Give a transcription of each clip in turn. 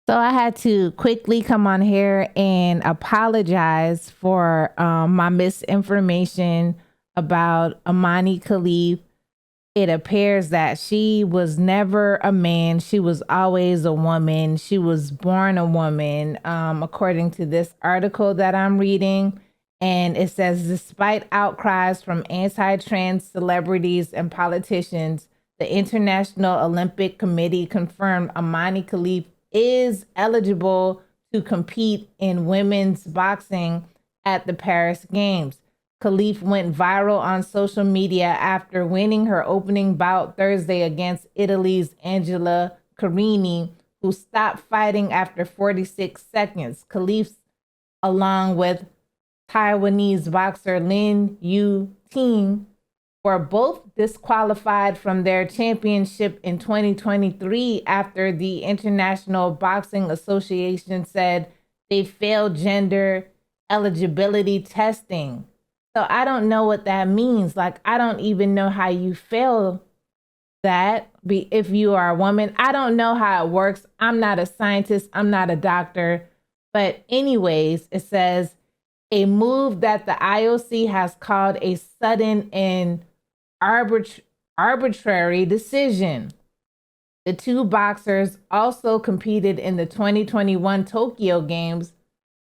So I had to quickly come on here and apologize for my misinformation about Imane Khelif. It appears that she was never a man. She was always a woman. She was born a woman, according to this article that I'm reading. And it says, despite outcries from anti-trans celebrities and politicians, the International Olympic Committee confirmed Imane Khelif is eligible to compete in women's boxing at the Paris Games. Khelif went viral on social media after winning her opening bout Thursday against Italy's Angela Carini, who stopped fighting after 46 seconds. Khelif, along with Taiwanese boxer Lin Yu Ting, were both disqualified from their championship in 2023 after the International Boxing Association said they failed gender eligibility testing. So I don't know what that means. Like, I don't even know how you fail that if you are a woman. I don't know how it works. I'm not a scientist. I'm not a doctor. But anyways, it says a move that the IOC has called a sudden and arbitrary decision. The two boxers also competed in the 2021 Tokyo Games,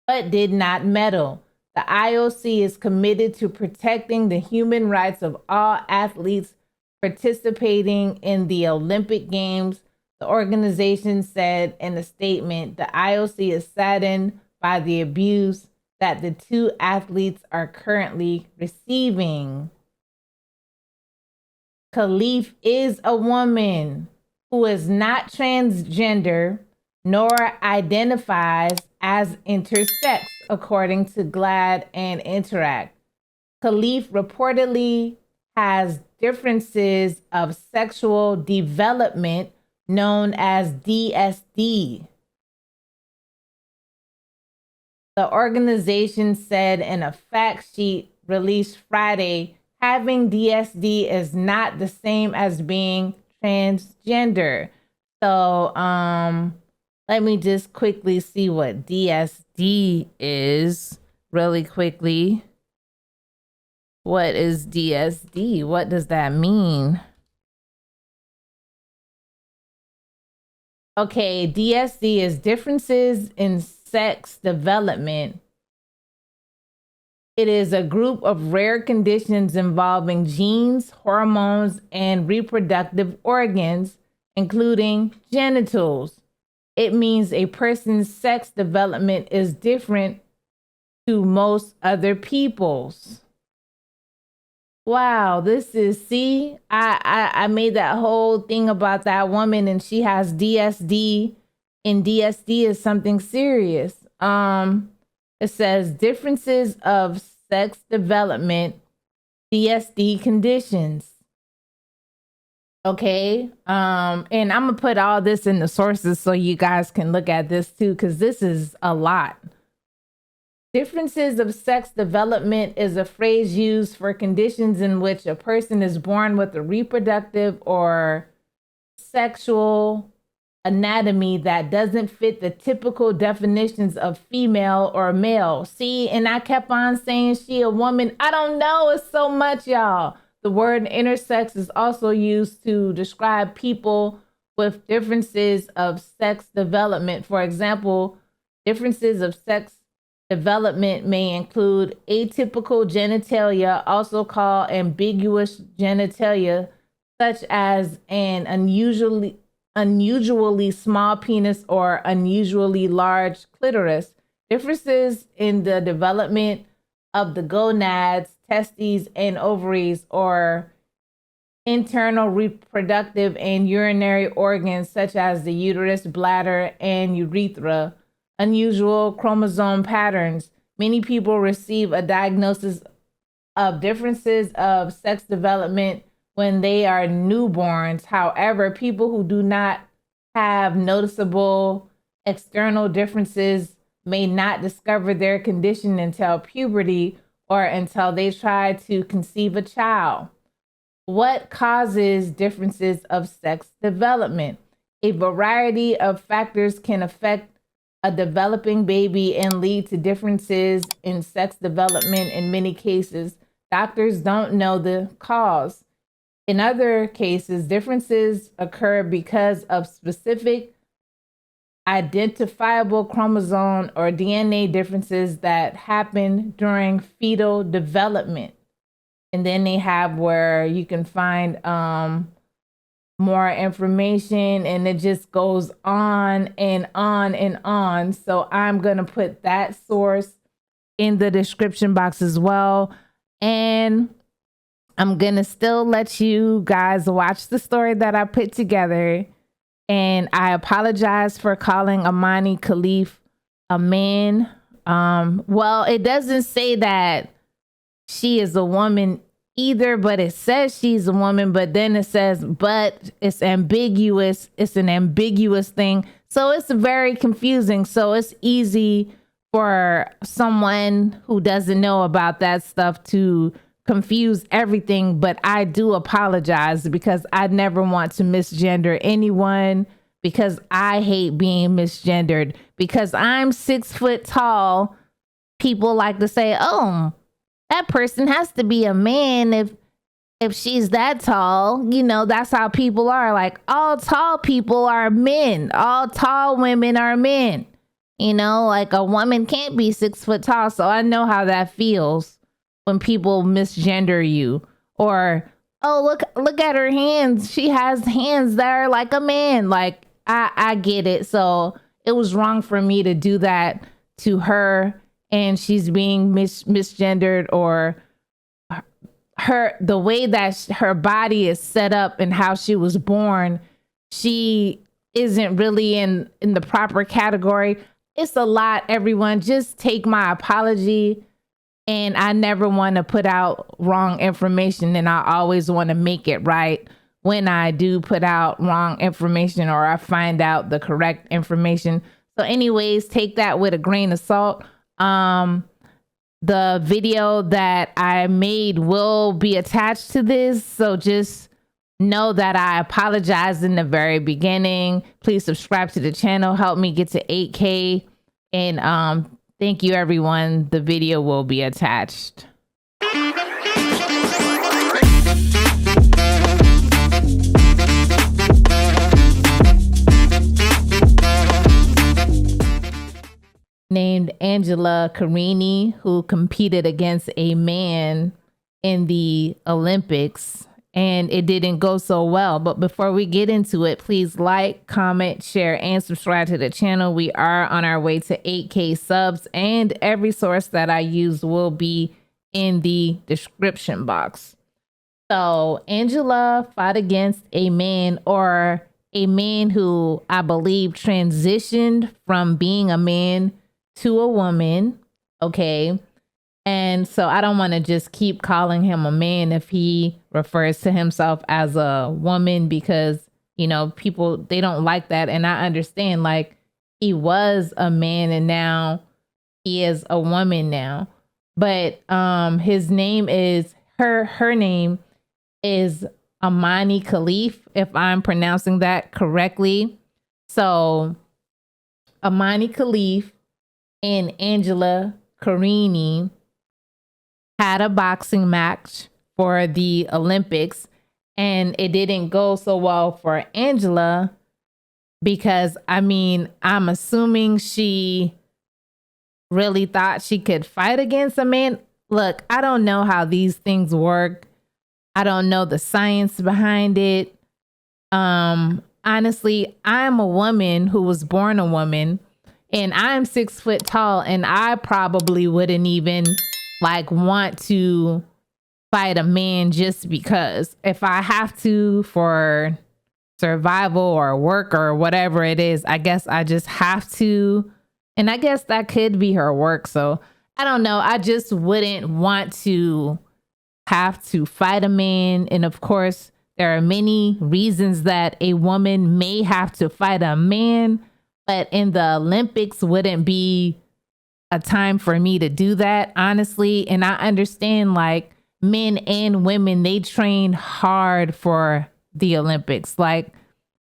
but did not medal. The IOC is committed to protecting the human rights of all athletes participating in the Olympic Games, the organization said in a statement. The IOC is saddened by the abuse that the two athletes are currently receiving. Khelif is a woman who is not transgender nor identifies as intersex, according to GLAAD and Interact. Khelif reportedly has differences of sexual development known as DSD. The organization said in a fact sheet released Friday, having DSD is not the same as being transgender. So, let me just quickly see what DSD is really quickly. What is DSD? What does that mean? Okay, DSD is differences in sex development. It is a group of rare conditions involving genes, hormones, and reproductive organs, including genitals. It means a person's sex development is different to most other people's. Wow, this is, see, I made that whole thing about that woman and she has DSD, and DSD is something serious. It says differences of sex development, DSD conditions. Okay. And I'm gonna put all this in the sources so you guys can look at this too, because this is a lot. Differences of sex development is a phrase used for conditions in which a person is born with a reproductive or sexual anatomy that doesn't fit the typical definitions of female or male. See, and I kept on saying she a woman. I don't know. It's so much, y'all. The word intersex is also used to describe people with differences of sex development. For example, differences of sex development may include atypical genitalia, also called ambiguous genitalia, such as an unusually small penis or unusually large clitoris. Differences in the development of the gonads, testes, and ovaries, or internal reproductive and urinary organs such as the uterus, bladder, and urethra. Unusual chromosome patterns. Many people receive a diagnosis of differences of sex development when they are newborns. However, people who do not have noticeable external differences may not discover their condition until puberty or until they try to conceive a child. What causes differences of sex development? A variety of factors can affect a developing baby and lead to differences in sex development in many cases. Doctors don't know the cause. In other cases, differences occur because of specific identifiable chromosome or DNA differences that happen during fetal development. And then they have where you can find more information, and it just goes on and on and on. So I'm going to put that source in the description box as well. And I'm going to still let you guys watch the story that I put together. And I apologize for calling Imane Khelif a man. Well, it doesn't say that she is a woman either, but it says she's a woman, but then it says, but it's ambiguous. It's an ambiguous thing. So it's very confusing. So it's easy for someone who doesn't know about that stuff to confuse everything. But I do apologize because I never want to misgender anyone, because I hate being misgendered. Because I'm 6 foot tall, people like to say, oh, that person has to be a man if she's that tall. You know, that's how people are. Like, all tall people are men. All tall women are men. You know, like a woman can't be 6 foot tall. So I know how that feels when people misgender you. Or, oh, look at her hands. She has hands that are like a man. Like, I get it. So it was wrong for me to do that to her. And she's being misgendered, or the way that her body is set up and how she was born, she isn't really in the proper category. It's a lot, everyone. Just take my apology. And I never want to put out wrong information, and I always want to make it right when I do put out wrong information or I find out the correct information. So anyways, take that with a grain of salt. The video that I made will be attached to this, so just know that I apologize in the very beginning. Please subscribe to the channel, help me get to 8K, and thank you, everyone. The video will be attached. Named Angela Carini, who competed against a man in the Olympics, and it didn't go so well. But before we get into it, please like, comment, share, and subscribe to the channel. We are on our way to 8K subs, and every source that I use will be in the description box. So Angela fought against a man, or a man who I believe transitioned from being a man to a woman. Okay. And so I don't want to just keep calling him a man if he refers to himself as a woman, because, you know, people, they don't like that. And I understand, like, he was a man and now he is a woman now. But his name is, her name is Imane Khelif, if I'm pronouncing that correctly. So Imane Khelif and Angela Carini had a boxing match for the Olympics, and it didn't go so well for Angela because, I mean, I'm assuming she really thought she could fight against a man. Look, I don't know how these things work. I don't know the science behind it. Honestly, I'm a woman who was born a woman. And I'm 6 foot tall, and I probably wouldn't even like want to fight a man just because. If I have to for survival or work or whatever it is, I guess I just have to. And I guess that could be her work. So I don't know. I just wouldn't want to have to fight a man. And of course, there are many reasons that a woman may have to fight a man. But in the Olympics wouldn't be a time for me to do that, honestly. And I understand, like, men and women, they train hard for the Olympics. Like,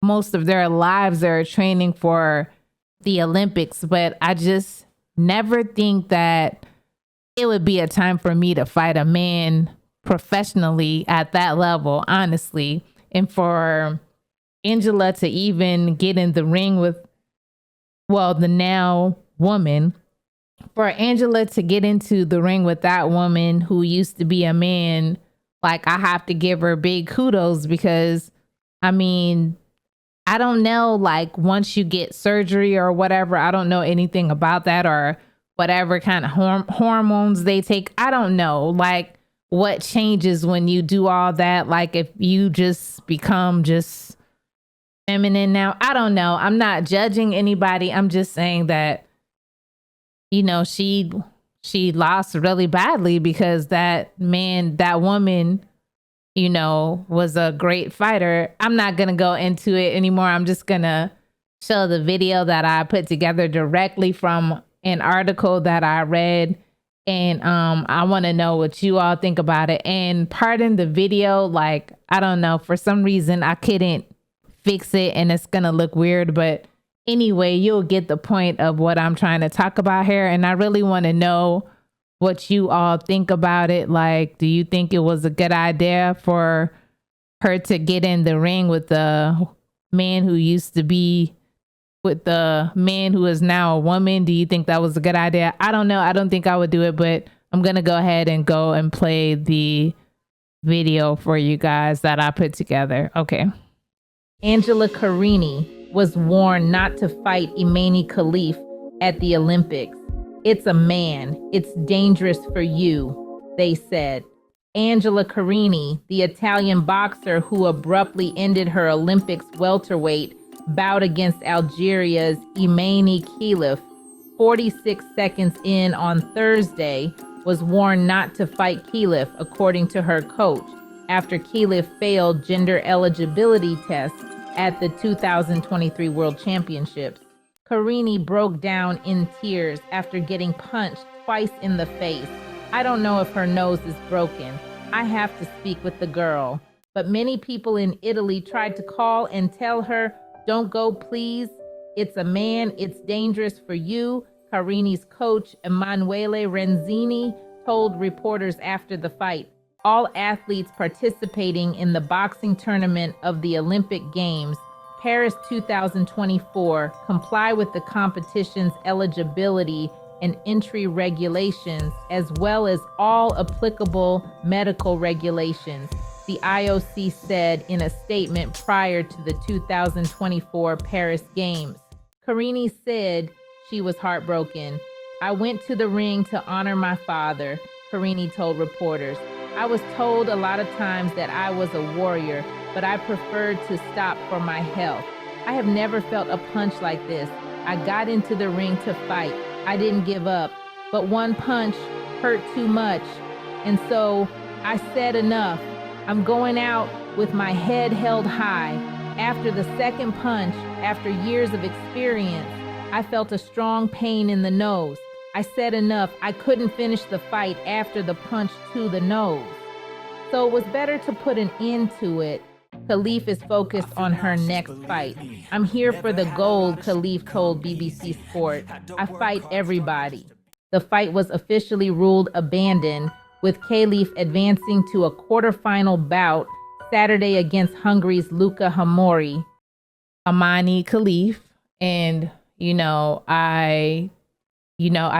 most of their lives they're training for the Olympics. But I just never think that it would be a time for me to fight a man professionally at that level, honestly. And for Angela to even get in the ring with, well, the now woman, for Angela to get into the ring with that woman who used to be a man, like, I have to give her big kudos because, I mean, I don't know, like, once you get surgery or whatever, I don't know anything about that, or whatever kind of hormones they take. I don't know, like, what changes when you do all that. Like, if you just become just feminine now, I don't know. I'm not judging anybody. I'm just saying that, you know, she lost really badly because that woman, you know, was a great fighter. I'm not going to go into it anymore. I'm just going to show the video that I put together directly from an article that I read. And I want to know what you all think about it. And pardon the video, like, I don't know, for some reason I couldn't fix it and it's going to look weird. But anyway, you'll get the point of what I'm trying to talk about here. And I really want to know what you all think about it. Like, do you think it was a good idea for her to get in the ring with the man who used to be with the man who is now a woman? Do you think that was a good idea? I don't know. I don't think I would do it, but I'm going to go ahead and go and play the video for you guys that I put together. Okay. Angela Carini was warned not to fight Imane Khelif at the Olympics. It's a man. It's dangerous for you, they said. Angela Carini, the Italian boxer who abruptly ended her Olympics welterweight bout against Algeria's Imane Khelif 46 seconds in on Thursday, was warned not to fight Khelif, according to her coach, after Khelif failed gender eligibility tests at the 2023 World Championships. Carini broke down in tears after getting punched twice in the face. I don't know if her nose is broken. I have to speak with the girl. But many people in Italy tried to call and tell her, don't go, please. It's a man. It's dangerous for you. Carini's coach, Emanuele Renzini, told reporters after the fight. All athletes participating in the boxing tournament of the Olympic Games, Paris 2024, comply with the competition's eligibility and entry regulations, as well as all applicable medical regulations, the IOC said in a statement prior to the 2024 Paris Games. Carini said she was heartbroken. I went to the ring to honor my father, Carini told reporters. I was told a lot of times that I was a warrior, but I preferred to stop for my health. I have never felt a punch like this. I got into the ring to fight. I didn't give up, but one punch hurt too much. And so I said enough. I'm going out with my head held high. After the second punch, after years of experience, I felt a strong pain in the nose. I said enough. I couldn't finish the fight after the punch to the nose. So it was better to put an end to it. Khelif is focused on her next fight. I'm here for the gold, Khelif told BBC Sport. I fight everybody. The fight was officially ruled abandoned, with Khelif advancing to a quarterfinal bout Saturday against Hungary's Luka Hamori. Imane Khelif. And, I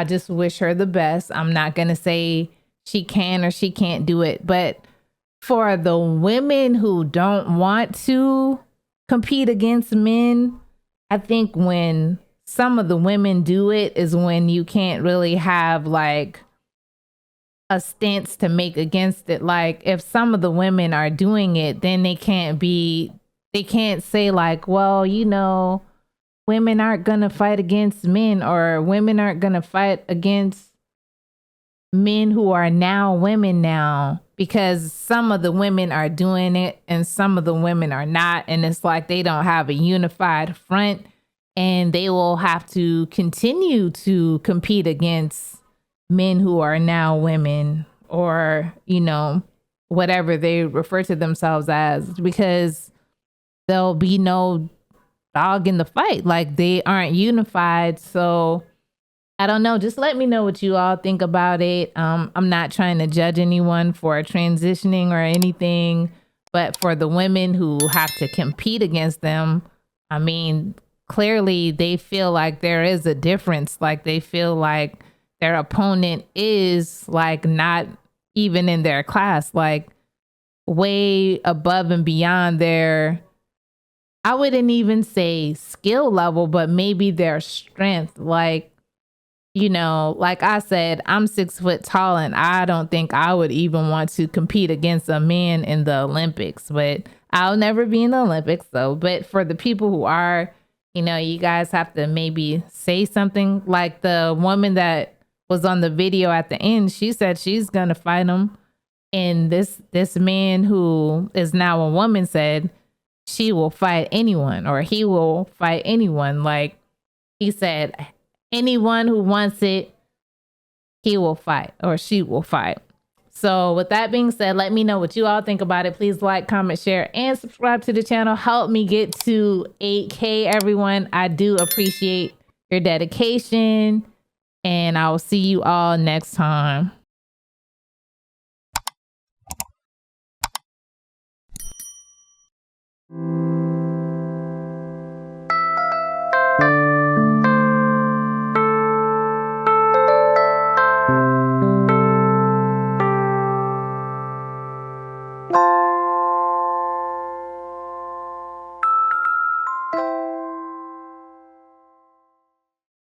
just wish her the best. I'm not going to say she can or she can't do it. But for the women who don't want to compete against men, I think when some of the women do it is when you can't really have like a stance to make against it. Like if some of the women are doing it, then they can't say like, well, women aren't going to fight against men, or women aren't going to fight against men who are now women now, because some of the women are doing it and some of the women are not. And it's like they don't have a unified front, and they will have to continue to compete against men who are now women, or, whatever they refer to themselves as, because there'll be no dog in the fight. Like they aren't unified. So I don't know. Just let me know what you all think about it. I'm not trying to judge anyone for transitioning or anything, but for the women who have to compete against them, I mean, clearly they feel like there is a difference. Like they feel like their opponent is like not even in their class, like way above and beyond their, I wouldn't even say skill level, but maybe their strength. Like, you know, like I said, I'm 6 foot tall and I don't think I would even want to compete against a man in the Olympics, but I'll never be in the Olympics though. But for the people who are, you know, you guys have to maybe say something. Like the woman that was on the video at the end, she said she's going to fight him. And this man who is now a woman said she will fight anyone or he will fight anyone. Like he said, anyone who wants it, he will fight or she will fight. So with that being said, let me know what you all think about it. Please like, comment, share, and subscribe to the channel. Help me get to 8K, everyone. I do appreciate your dedication, and I will see you all next time.